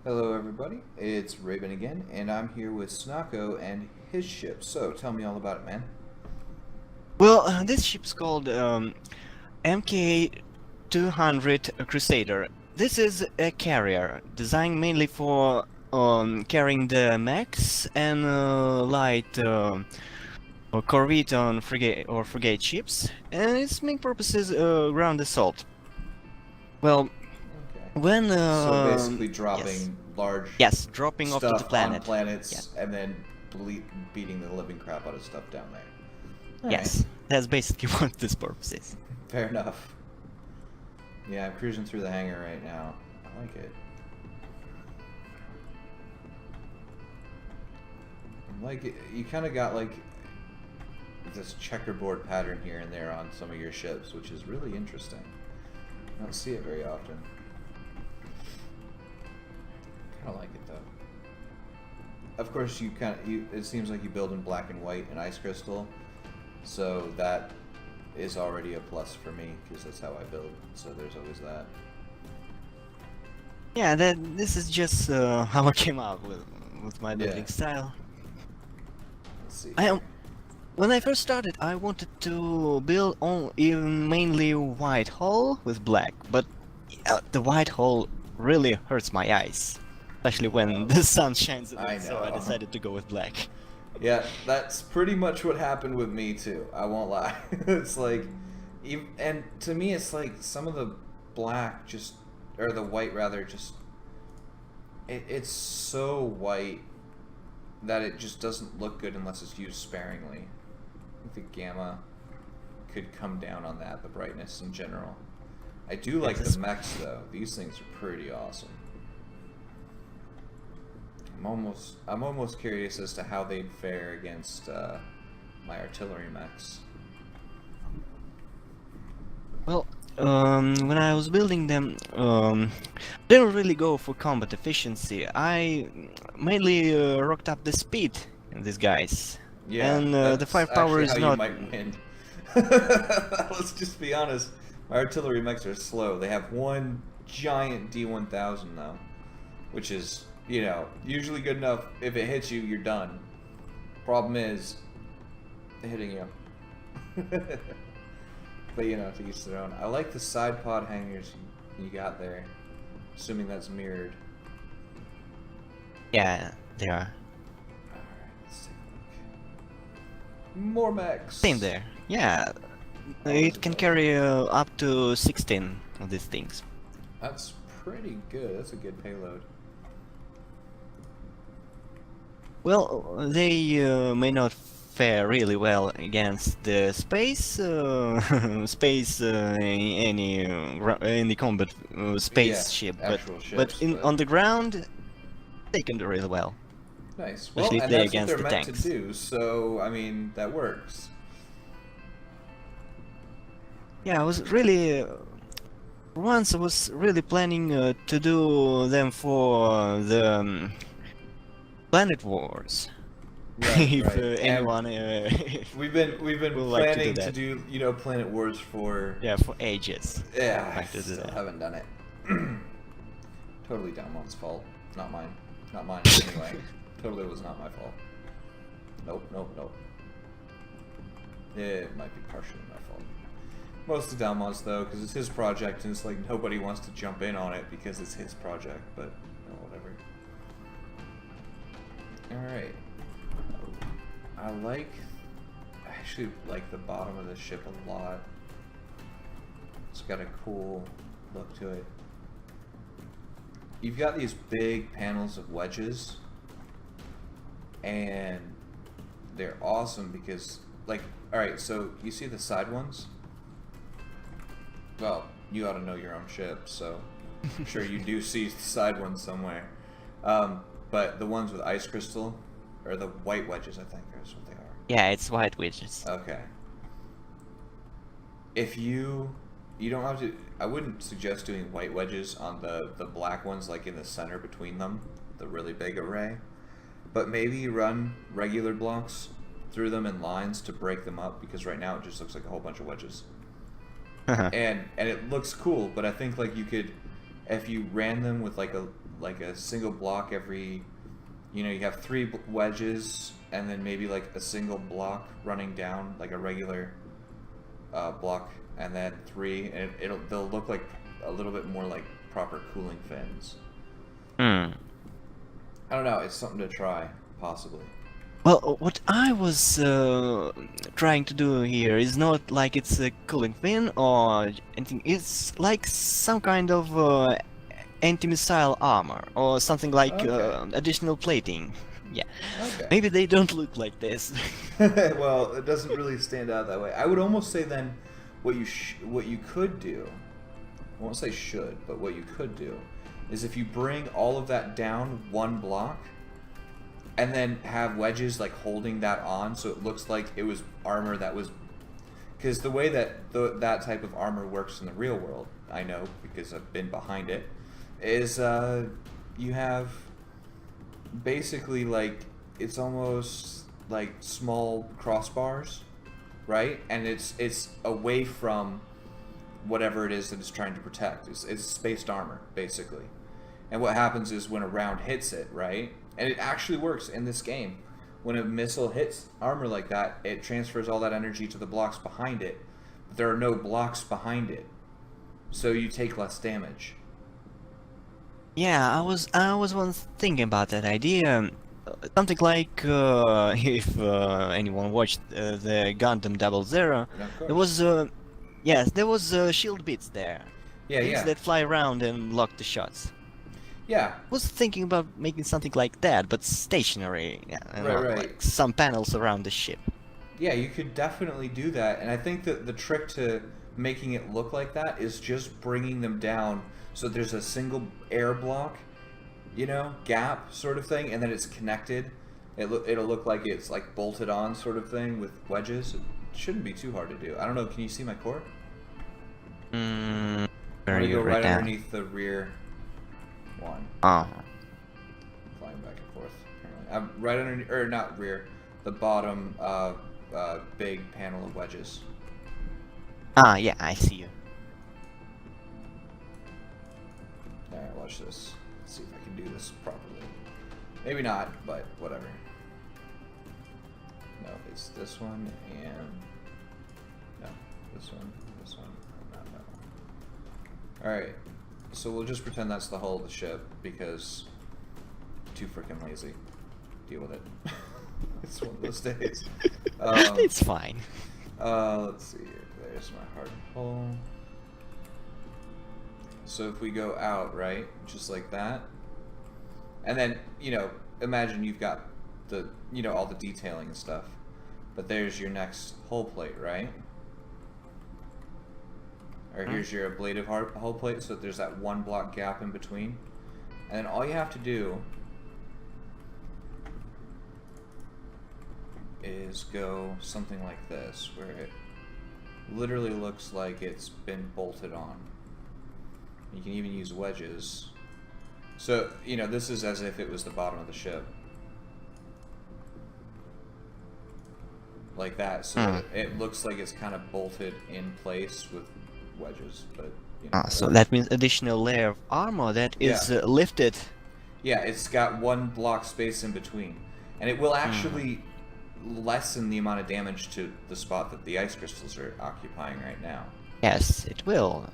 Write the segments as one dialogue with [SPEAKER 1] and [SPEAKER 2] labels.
[SPEAKER 1] Hello everybody, it's Raven again, and I'm here with Snako and his ship. So, tell me all about it, man.
[SPEAKER 2] Well, this ship's called MK200 Crusader. This is a carrier designed mainly for carrying the mechs and light or corvette on frigate ships, and its main purpose is ground assault. Well,
[SPEAKER 1] Okay.
[SPEAKER 2] when
[SPEAKER 1] So basically
[SPEAKER 2] yes,
[SPEAKER 1] dropping large
[SPEAKER 2] yes, dropping off to the
[SPEAKER 1] stuff on
[SPEAKER 2] planet. Yeah,
[SPEAKER 1] planets and then beating the living crap out of stuff down there. Alright,
[SPEAKER 2] yes, that's basically what this purpose is.
[SPEAKER 1] fair enough. Yeah, I'm cruising through the hangar right now. I like it. You kind of got like this checkerboard pattern here and there on some of your ships, which is really interesting. I don't see it very often. Kind of like it though. Of course, it seems like you build in black and white and ice crystal, so that is already a plus for me because that's how I build. So there's always that.
[SPEAKER 2] Yeah, this is just how I came out with my building
[SPEAKER 1] Yeah.
[SPEAKER 2] style.
[SPEAKER 1] Let's see.
[SPEAKER 2] I am When I first started, I wanted to build on even mainly white hull with black, but the white hull really hurts my eyes, especially when the sun shines on
[SPEAKER 1] I
[SPEAKER 2] it. So I
[SPEAKER 1] know.
[SPEAKER 2] decided to go with black.
[SPEAKER 1] Yeah, that's pretty much what happened with me too. I won't lie. It's like, and to me, it's like some of the black just, or the white rather, just, it's so white that it just doesn't look good unless it's used sparingly. I think the gamma could come down on that, the brightness in general. I do like the mechs though. These things are pretty awesome. I'm almost curious as to how they'd fare against my artillery mechs.
[SPEAKER 2] Well, when I was building them, didn't really go for combat efficiency. I mainly rocked up the speed in these guys.
[SPEAKER 1] Yeah,
[SPEAKER 2] And the
[SPEAKER 1] that's
[SPEAKER 2] firepower
[SPEAKER 1] actually
[SPEAKER 2] is
[SPEAKER 1] how you
[SPEAKER 2] not.
[SPEAKER 1] might win. Let's just be honest. My artillery mechs are slow. They have one giant D1000 though, which is, usually good enough. If it hits you, you're done. Problem is, hitting you. But to each their own. I like the side pod hangers you got there. Assuming that's mirrored.
[SPEAKER 2] Yeah, they are.
[SPEAKER 1] Alright, let's take a look. More mechs.
[SPEAKER 2] Same there. Yeah,
[SPEAKER 1] Always
[SPEAKER 2] it can
[SPEAKER 1] available.
[SPEAKER 2] carry up to 16 of these things.
[SPEAKER 1] That's pretty good. That's a good payload.
[SPEAKER 2] Well, they may not fare really well against the space, any combat spaceship,
[SPEAKER 1] actual
[SPEAKER 2] but
[SPEAKER 1] ships,
[SPEAKER 2] in
[SPEAKER 1] but
[SPEAKER 2] on the ground, they can do really well,
[SPEAKER 1] nice. Well,
[SPEAKER 2] especially if
[SPEAKER 1] and
[SPEAKER 2] they're
[SPEAKER 1] that's what
[SPEAKER 2] against
[SPEAKER 1] they're
[SPEAKER 2] the
[SPEAKER 1] meant to
[SPEAKER 2] tanks.
[SPEAKER 1] do. So, I mean, that works.
[SPEAKER 2] Yeah, once I was really planning to do them for the Planet Wars.
[SPEAKER 1] Right,
[SPEAKER 2] If
[SPEAKER 1] right.
[SPEAKER 2] anyone
[SPEAKER 1] We've been
[SPEAKER 2] would like to do
[SPEAKER 1] planning to
[SPEAKER 2] that.
[SPEAKER 1] do, Planet Wars for
[SPEAKER 2] Yeah, for ages.
[SPEAKER 1] yeah.
[SPEAKER 2] Like to do
[SPEAKER 1] Still
[SPEAKER 2] that.
[SPEAKER 1] haven't done it. Totally Dalmon's fault, not mine. Not mine anyway. Totally was not my fault. Nope, nope, nope. It might be partially my fault. Most of Dalmon's though, because it's his project, and it's like nobody wants to jump in on it because it's his project. But whatever. All right. I actually like the bottom of the ship a lot. It's got a cool look to it. You've got these big panels of wedges, and they're awesome because, alright, so you see the side ones? Well, you ought to know your own ship, so I'm sure you do see the side ones somewhere. But the ones with ice crystal, or the white wedges, I think, is what they are.
[SPEAKER 2] Yeah, it's white widgets.
[SPEAKER 1] Okay. If you don't have to, I wouldn't suggest doing white wedges on the black ones, like in the center between them, the really big array. But maybe run regular blocks through them in lines to break them up, because right now it just looks like a whole bunch of wedges. And it looks cool, but I think like you could if you ran them with like a single block every, you have three wedges and then maybe like a single block running down like a regular block, and then three, and they'll look like a little bit more like proper cooling fins.
[SPEAKER 2] Hmm.
[SPEAKER 1] I don't know. It's something to try, possibly.
[SPEAKER 2] Well, what I was trying to do here is not like it's a cooling fin or anything. It's like some kind of anti-missile armor or something like
[SPEAKER 1] Okay.
[SPEAKER 2] additional plating. Yeah,
[SPEAKER 1] Okay.
[SPEAKER 2] maybe they don't look like this.
[SPEAKER 1] Well, it doesn't really stand out that way. I would almost say then, what you could do, I won't say should, but what you could do, is if you bring all of that down one block, and then have wedges like holding that on, so it looks like it was armor that was, because the way that that type of armor works in the real world, I know because I've been behind it, is you have basically like, it's almost like small crossbars, right? And it's away from whatever it is that it's trying to protect. It's spaced armor, basically. And what happens is when a round hits it, right? And it actually works in this game. When a missile hits armor like that, it transfers all that energy to the blocks behind it. But there are no blocks behind it, so you take less damage.
[SPEAKER 2] Yeah, I was once thinking about that idea. Something like if anyone watched the Gundam 00,
[SPEAKER 1] And of
[SPEAKER 2] there
[SPEAKER 1] course.
[SPEAKER 2] was yes, there was shield bits there,
[SPEAKER 1] Yeah,
[SPEAKER 2] things
[SPEAKER 1] yeah.
[SPEAKER 2] that fly around and lock the shots.
[SPEAKER 1] Yeah,
[SPEAKER 2] Was thinking about making something like that, but stationary, yeah, and
[SPEAKER 1] right,
[SPEAKER 2] not
[SPEAKER 1] right.
[SPEAKER 2] like some panels around the ship.
[SPEAKER 1] Yeah, you could definitely do that. And I think that the trick to making it look like that is just bringing them down so there's a single air block, gap sort of thing, and then it's connected. It'll look like it's like bolted on sort of thing with wedges. It shouldn't be too hard to do. I don't know, can you see my core?
[SPEAKER 2] Mm,
[SPEAKER 1] I
[SPEAKER 2] where
[SPEAKER 1] want
[SPEAKER 2] are
[SPEAKER 1] to
[SPEAKER 2] you
[SPEAKER 1] go
[SPEAKER 2] right
[SPEAKER 1] right
[SPEAKER 2] now?
[SPEAKER 1] underneath the rear one.
[SPEAKER 2] Oh,
[SPEAKER 1] Flying back and forth, apparently. I'm right underneath, or not rear, the bottom big panel of wedges.
[SPEAKER 2] ah, yeah, I see you.
[SPEAKER 1] Alright, watch this. Let's see if I can do this properly. Maybe not, but whatever. No, it's this one and... No, this one, not that one. Alright, so we'll just pretend that's the hull of the ship, because too freaking lazy. Deal with it. It's one of those days.
[SPEAKER 2] It's fine.
[SPEAKER 1] Let's see here. There's my hard hull. So if we go out, right, just like that, and then, imagine you've got the, all the detailing and stuff, but there's your next hull plate, right? Or here's your ablative hull plate, so there's that one block gap in between. And then all you have to do is go something like this, where it literally looks like it's been bolted on. You can even use wedges. So, this is as if it was the bottom of the ship. Like that, so that it looks like it's kind of bolted in place with wedges, but,
[SPEAKER 2] So that means additional layer of armor that is
[SPEAKER 1] Yeah.
[SPEAKER 2] lifted.
[SPEAKER 1] Yeah, it's got one block space in between. And it will actually lessen the amount of damage to the spot that the ice crystals are occupying right now.
[SPEAKER 2] Yes, it will.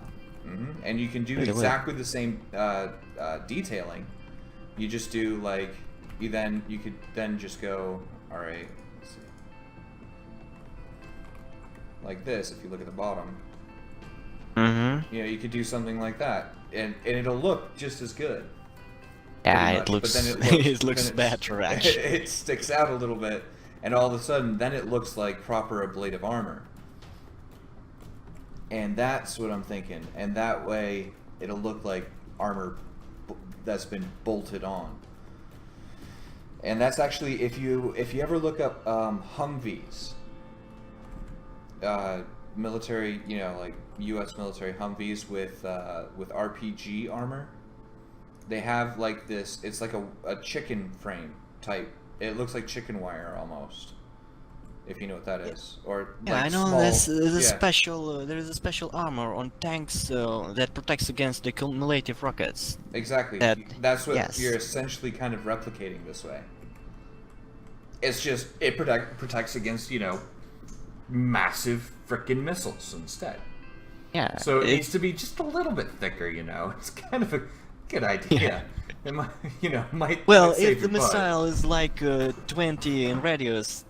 [SPEAKER 1] And you can do
[SPEAKER 2] Really will.
[SPEAKER 1] exactly the same detailing. You just do like, you could then just go, alright, let's see. Like this, if you look at the bottom.
[SPEAKER 2] Mm-hmm.
[SPEAKER 1] You could do something like that. And it'll look just as good.
[SPEAKER 2] Yeah,
[SPEAKER 1] pretty
[SPEAKER 2] it
[SPEAKER 1] much,
[SPEAKER 2] looks.
[SPEAKER 1] but then it looks,
[SPEAKER 2] It looks
[SPEAKER 1] then
[SPEAKER 2] better actually.
[SPEAKER 1] It sticks out a little bit, and all of a sudden, then it looks like proper ablative armor. And that's what I'm thinking. And that way, it'll look like armor that's been bolted on. And that's actually, if you ever look up Humvees, military, like U.S. military Humvees with RPG armor. They have like this, it's like a chicken frame type. It looks like chicken wire almost. if you know what that is, or
[SPEAKER 2] Yeah,
[SPEAKER 1] like
[SPEAKER 2] I know.
[SPEAKER 1] small.
[SPEAKER 2] There's a
[SPEAKER 1] Yeah,
[SPEAKER 2] special. There is a special armor on tanks that protects against the cumulative rockets.
[SPEAKER 1] exactly.
[SPEAKER 2] That
[SPEAKER 1] That's what
[SPEAKER 2] yes.
[SPEAKER 1] you're essentially kind of replicating this way. It's just it protects against massive frickin' missiles instead.
[SPEAKER 2] Yeah.
[SPEAKER 1] So it needs to be just a little bit thicker. It's kind of a good idea.
[SPEAKER 2] Yeah.
[SPEAKER 1] It might
[SPEAKER 2] Well,
[SPEAKER 1] might save
[SPEAKER 2] if the
[SPEAKER 1] your butt.
[SPEAKER 2] missile is like 20 in radius,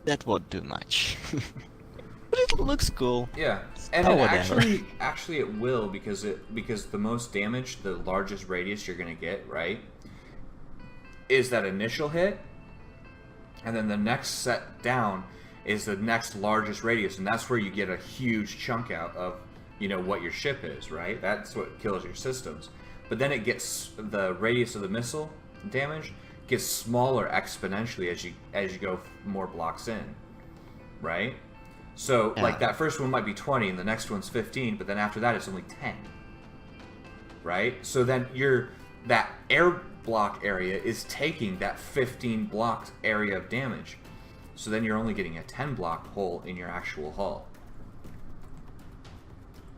[SPEAKER 2] that won't do much. But it looks cool.
[SPEAKER 1] Yeah, and
[SPEAKER 2] Oh,
[SPEAKER 1] it
[SPEAKER 2] whatever.
[SPEAKER 1] actually it will because the most damage, the largest radius you're gonna get, right, is that initial hit, and then the next set down is the next largest radius, and that's where you get a huge chunk out of what your ship is, right? That's what kills your systems. But then it gets the radius of the missile damage gets smaller exponentially as you go more blocks in, right? So like that first one might be 20 and the next one's 15, but then after that it's only 10. Right? So then that air block area is taking that 15 block area of damage. So then you're only getting a 10 block hole in your actual hull.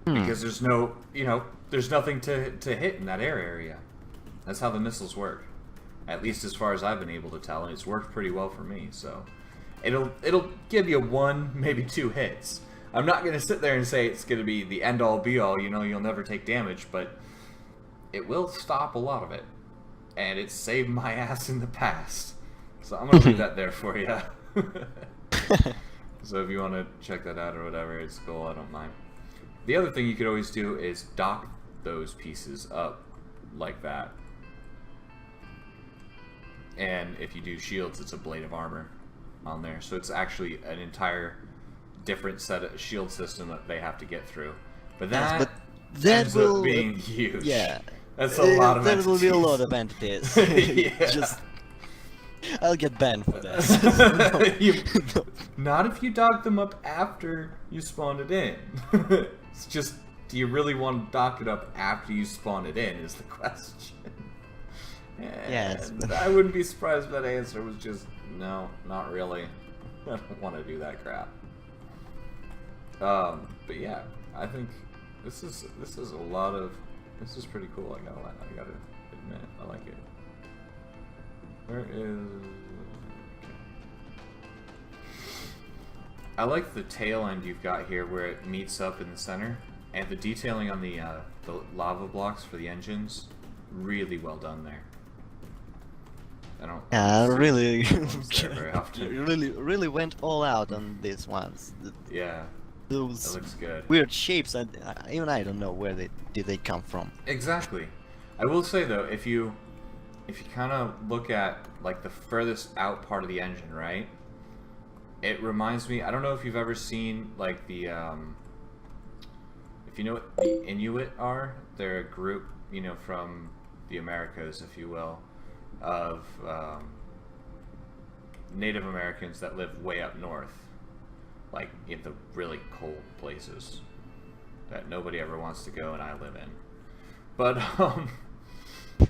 [SPEAKER 1] Because there's there's nothing to hit in that air area. That's how the missiles work. At least as far as I've been able to tell, and it's worked pretty well for me, so it'll give you 1, maybe 2 hits. I'm not gonna sit there and say it's gonna be the end all be all, you'll never take damage, but it will stop a lot of it. And it's saved my ass in the past. So I'm gonna leave that there for you. So if you wanna check that out or whatever, it's cool, I don't mind. The other thing you could always do is dock those pieces up like that. And if you do shields, it's a blade of armor on there. So it's actually an entire different set of shield system that they have to get through. But that ends up being huge.
[SPEAKER 2] Yeah.
[SPEAKER 1] That's a lot of
[SPEAKER 2] entities. There will be a lot of entities. Just... I'll get banned for that.
[SPEAKER 1] Not if you dock them up after you spawn it in. It's just, do you really want to dock it up after you spawn it in is the question.
[SPEAKER 2] Yes.
[SPEAKER 1] And I wouldn't be surprised if that answer was just, no, not really. I don't want to do that crap. But yeah, I think this is a lot of, this is pretty cool. I gotta admit, I like it. Where is... Okay. I like the tail end you've got here where it meets up in the center, and the detailing on the lava blocks for the engines, really well done there. I don't.
[SPEAKER 2] Yeah, really,
[SPEAKER 1] very often.
[SPEAKER 2] really went all out on these ones.
[SPEAKER 1] Yeah.
[SPEAKER 2] Those
[SPEAKER 1] That looks good.
[SPEAKER 2] weird shapes, and even I don't know where did they come from.
[SPEAKER 1] Exactly. I will say though, if you kind of look at like the furthest out part of the engine, right? It reminds me. I don't know if you've ever seen like the if you know what the Inuit are. They're a group, from the Americas, if you will, of Native Americans that live way up north, like in the really cold places that nobody ever wants to go, and I live in. But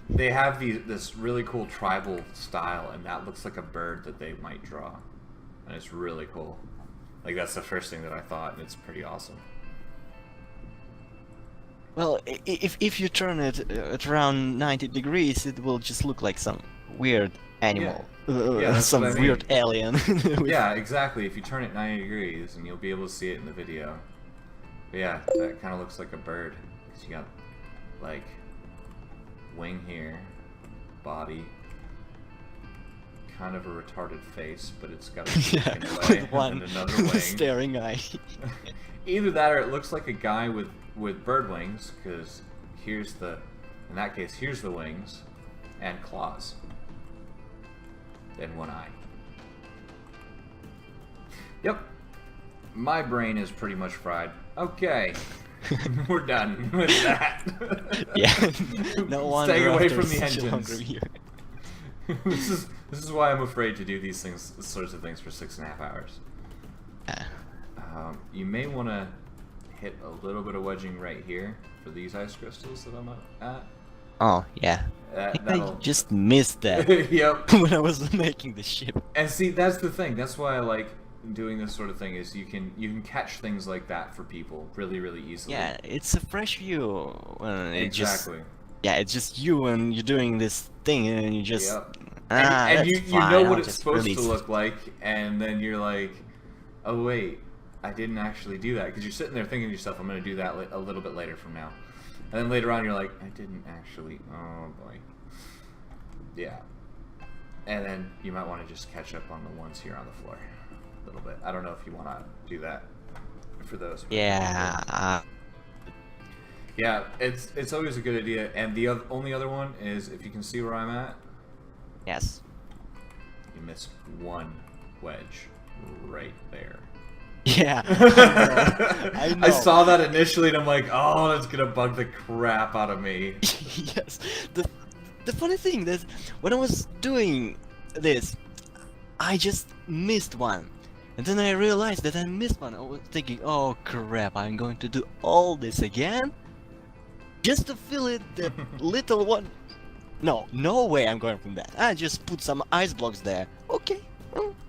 [SPEAKER 1] they have this really cool tribal style, and that looks like a bird that they might draw, and it's really cool. Like that's the first thing that I thought, and it's pretty awesome.
[SPEAKER 2] Well, if you turn it at around 90 degrees, it will just look like some weird animal,
[SPEAKER 1] that's
[SPEAKER 2] some
[SPEAKER 1] what I mean.
[SPEAKER 2] weird alien. with-
[SPEAKER 1] Yeah, exactly. If you turn it 90 degrees, and you'll be able to see it in the video. But yeah, that kind of looks like a bird, because you got like wing here, body, kind of a retarded face, but it's got a
[SPEAKER 2] Yeah,
[SPEAKER 1] away,
[SPEAKER 2] with one
[SPEAKER 1] and another wing.
[SPEAKER 2] staring eye.
[SPEAKER 1] Either that, or it looks like a guy with bird wings, because in that case, here's the wings and claws and one eye. Yep, my brain is pretty much fried. Okay. We're done with that.
[SPEAKER 2] Yeah, no wonder.
[SPEAKER 1] Staying away
[SPEAKER 2] after
[SPEAKER 1] from the
[SPEAKER 2] such a long
[SPEAKER 1] engines.
[SPEAKER 2] review.
[SPEAKER 1] This is why I'm afraid to do these sorts of things for 6.5 hours. You may want to hit a little bit of wedging right here for these ice crystals that I'm at.
[SPEAKER 2] Oh yeah, I just missed that
[SPEAKER 1] Yep.
[SPEAKER 2] when I was making the ship.
[SPEAKER 1] And see, that's the thing. That's why I like doing this sort of thing is you can catch things like that for people really easily.
[SPEAKER 2] Yeah, it's a fresh view.
[SPEAKER 1] Exactly.
[SPEAKER 2] It's just you and you're doing this thing and you just
[SPEAKER 1] Yep. And
[SPEAKER 2] that's
[SPEAKER 1] you
[SPEAKER 2] fine,
[SPEAKER 1] know
[SPEAKER 2] I'll
[SPEAKER 1] what it's
[SPEAKER 2] just
[SPEAKER 1] supposed
[SPEAKER 2] release
[SPEAKER 1] to
[SPEAKER 2] it.
[SPEAKER 1] look like, and then you're like, oh wait, I didn't actually do that, because you're sitting there thinking to yourself, I'm going to do that a little bit later from now. And then later on you're like, I didn't actually, oh boy. Yeah. And then you might want to just catch up on the ones here on the floor a little bit. I don't know if you want to do that for those.
[SPEAKER 2] Yeah.
[SPEAKER 1] Yeah, it's always a good idea. And the only other one is, if you can see where I'm at,
[SPEAKER 2] Yes.
[SPEAKER 1] you missed one wedge right there.
[SPEAKER 2] Yeah. I know.
[SPEAKER 1] I saw that initially and I'm like, oh, that's gonna bug the crap out of me.
[SPEAKER 2] Yes. The funny thing is, when I was doing this, I just missed one. And then I realized that I missed one. I was thinking, oh crap, I'm going to do all this again? Just to fill it, the little one. No way I'm going from that. I just put some ice blocks there. Okay.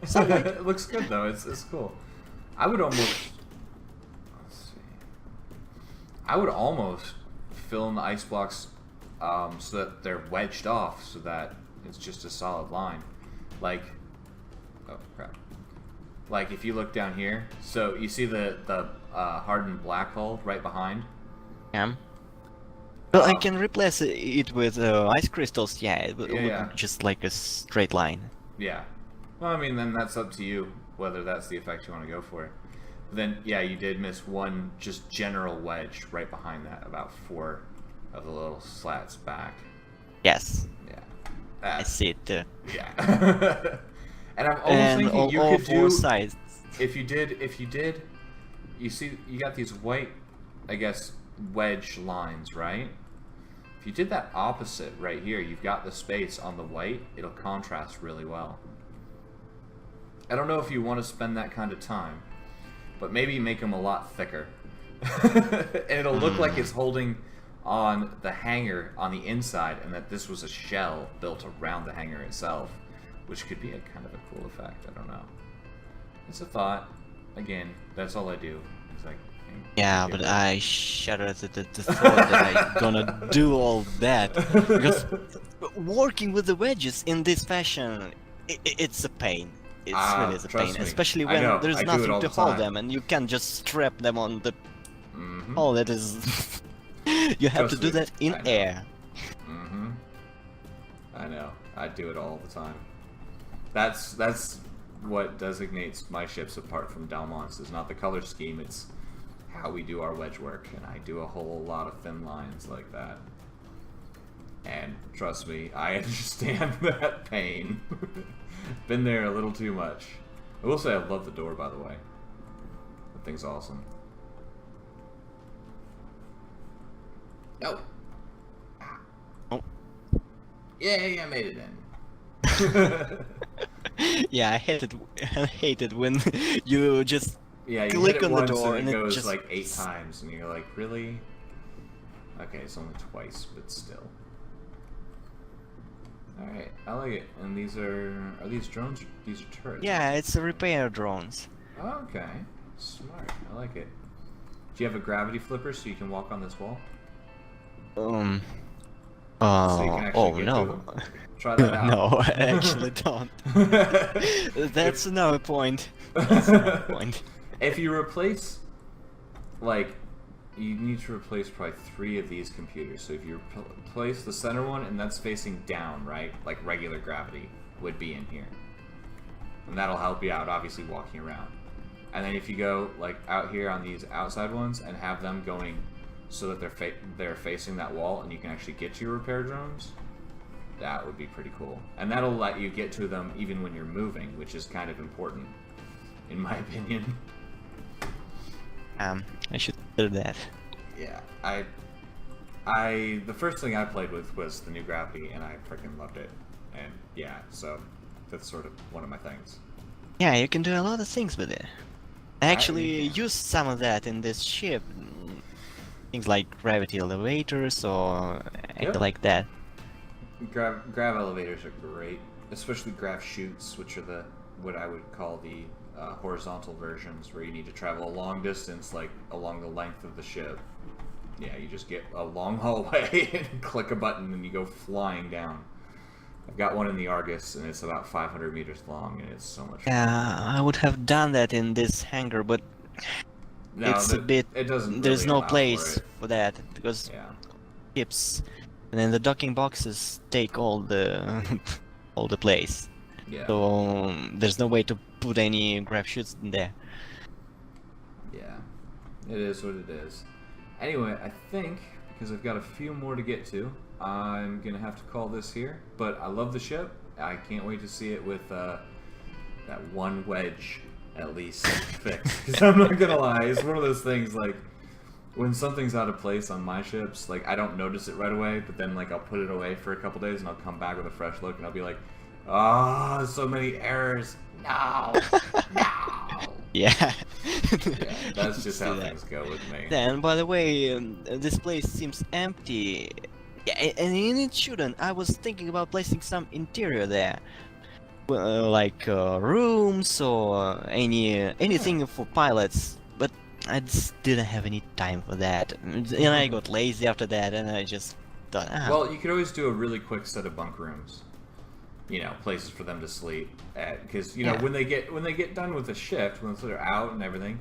[SPEAKER 1] It looks good though, it's cool. I would almost, let's see. I would almost fill in the ice blocks so that they're wedged off, so that it's just a solid line. Like, oh crap. Like if you look down here, so you see the hardened black hole right behind?
[SPEAKER 2] Yeah. Well, I can replace it with ice crystals, yeah, it would
[SPEAKER 1] Yeah.
[SPEAKER 2] just like a straight line.
[SPEAKER 1] Yeah. Well, I mean, then that's up to you, whether that's the effect you want to go for. But then, yeah, you did miss one just general wedge right behind that, about 4 of the little slats back.
[SPEAKER 2] Yes.
[SPEAKER 1] Yeah.
[SPEAKER 2] I see it too.
[SPEAKER 1] Yeah. And I'm almost thinking you
[SPEAKER 2] all
[SPEAKER 1] could
[SPEAKER 2] 4
[SPEAKER 1] do,
[SPEAKER 2] sides.
[SPEAKER 1] if you did, you see, you got these white, I guess, wedge lines, right? If you did that opposite right here, you've got the space on the white, it'll contrast really well. I don't know if you want to spend that kind of time, but maybe make them a lot thicker. And it'll look like it's holding on the hanger on the inside, and that this was a shell built around the hanger itself, which could be a kind of a cool effect. I don't know. It's a thought. Again, that's all I do. It's like,
[SPEAKER 2] Yeah, but I shudder at the thought that I'm gonna do all that. Because working with the wedges in this fashion, it's a pain. It's really is a pain,
[SPEAKER 1] trust me.
[SPEAKER 2] especially
[SPEAKER 1] I
[SPEAKER 2] when
[SPEAKER 1] know.
[SPEAKER 2] there's
[SPEAKER 1] I do it
[SPEAKER 2] nothing
[SPEAKER 1] all
[SPEAKER 2] to
[SPEAKER 1] the
[SPEAKER 2] hold
[SPEAKER 1] time.
[SPEAKER 2] them, and you can just strap them on the.
[SPEAKER 1] Mm-hmm.
[SPEAKER 2] Oh, that is. You have to
[SPEAKER 1] Trust
[SPEAKER 2] do
[SPEAKER 1] me,
[SPEAKER 2] that in
[SPEAKER 1] I know.
[SPEAKER 2] air.
[SPEAKER 1] Mm-hmm. I know. I do it all the time. That's what designates my ships apart from Dalmont's. Is not the color scheme. It's how we do our wedge work, and I do a whole lot of thin lines like that. And trust me, I understand that pain. Been there a little too much. I will say I love the door, by the way. That thing's awesome. Oh.
[SPEAKER 2] Oh.
[SPEAKER 1] Yay, I made it in.
[SPEAKER 2] Yeah, I hate it when you just
[SPEAKER 1] Yeah, you
[SPEAKER 2] click
[SPEAKER 1] hit it
[SPEAKER 2] on the
[SPEAKER 1] once
[SPEAKER 2] door
[SPEAKER 1] and
[SPEAKER 2] and
[SPEAKER 1] it
[SPEAKER 2] it
[SPEAKER 1] goes
[SPEAKER 2] just-
[SPEAKER 1] like 8 times, and you're like, really? Okay, it's only twice, but still. Alright, I like it. And these are these drones? These are turrets.
[SPEAKER 2] Yeah, it's a repair drones.
[SPEAKER 1] Okay, smart. I like it. Do you have a gravity flipper so you can walk on this wall? So you can actually
[SPEAKER 2] Oh
[SPEAKER 1] get
[SPEAKER 2] no.
[SPEAKER 1] to them? Try that out.
[SPEAKER 2] No, I actually don't. That's another point. That's another point.
[SPEAKER 1] If you replace, like, you need to replace probably 3 of these computers. So if you replace the center one, and that's facing down, right? Like regular gravity would be in here. And that'll help you out, obviously, walking around. And then if you go, like, out here on these outside ones and have them going so that they're facing that wall and you can actually get to your repair drones, that would be pretty cool. And that'll let you get to them even when you're moving, which is kind of important, in my opinion.
[SPEAKER 2] I should do that.
[SPEAKER 1] Yeah, the first thing I played with was the new gravity, and I freaking loved it. And yeah, so that's sort of one of my things.
[SPEAKER 2] Yeah, you can do a lot of things with it. I actually
[SPEAKER 1] you can.
[SPEAKER 2] used some of that in this ship. Things like gravity elevators or anything
[SPEAKER 1] Yep.
[SPEAKER 2] like that.
[SPEAKER 1] Grav elevators are great, especially grav chutes, which are what I would call the horizontal versions where you need to travel a long distance, like along the length of the ship. Yeah, you just get a long hallway and click a button and you go flying down. I've got one in the Argus and it's about 500 meters long and it's so much fun.
[SPEAKER 2] Yeah, I would have done that in this hangar, but
[SPEAKER 1] No,
[SPEAKER 2] it's a bit.
[SPEAKER 1] it doesn't
[SPEAKER 2] There's
[SPEAKER 1] really
[SPEAKER 2] no
[SPEAKER 1] allow
[SPEAKER 2] place
[SPEAKER 1] for it.
[SPEAKER 2] for that because
[SPEAKER 1] Yeah.
[SPEAKER 2] ships, and then the docking boxes take all the all the place.
[SPEAKER 1] Yeah.
[SPEAKER 2] So there's no way to put any grab chutes in there.
[SPEAKER 1] Yeah. It is what it is. Anyway, I think, because I've got a few more to get to, I'm going to have to call this here. But I love the ship. I can't wait to see it with that one wedge, at least, fixed. Because I'm not going to lie, it's one of those things, like, when something's out of place on my ships, like, I don't notice it right away, but then, like, I'll put it away for a couple days, and I'll come back with a fresh look, and I'll be like, oh, so many errors. No. No.
[SPEAKER 2] Yeah.
[SPEAKER 1] Yeah, that's just how things go with me.
[SPEAKER 2] Then, by the way, this place seems empty. Yeah, and it shouldn't. I was thinking about placing some interior there, like rooms or anything for pilots. But I just didn't have any time for that, and I got lazy after that, and I just thought,
[SPEAKER 1] Well, you could always do a really quick set of bunk rooms. You know, places for them to sleep at, because you know when they get done with the shift, once they're out and everything,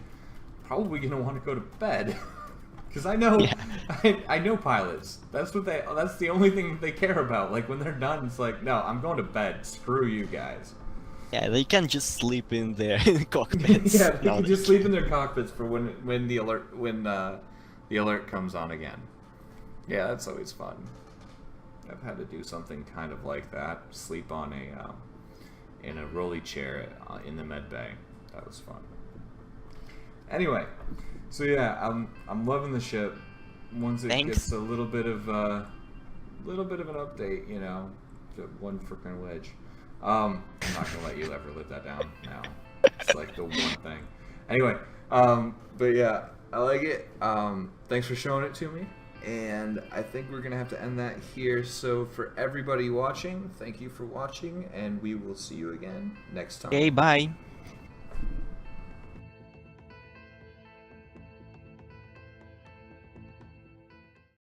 [SPEAKER 1] probably gonna want to go to bed. Because I know, I know pilots. That's the only thing they care about. Like when they're done, it's like, no, I'm going to bed. Screw you guys.
[SPEAKER 2] Yeah, they can just sleep in their cockpits.
[SPEAKER 1] Yeah, they can just sleep in their cockpits for when the alert comes on again. Yeah, that's always fun. I've had to do something kind of like that. Sleep on in a rolly chair in the med bay. That was fun. Anyway, so yeah, I'm loving the ship. Once it gets a little bit of an update, you know, one freaking wedge. I'm not gonna let you ever live that down now. It's like the one thing. Anyway, but yeah, I like it. Thanks for showing it to me. And I think we're going to have to end that here. So for everybody watching, thank you for watching, and we will see you again next time.
[SPEAKER 2] Okay, bye.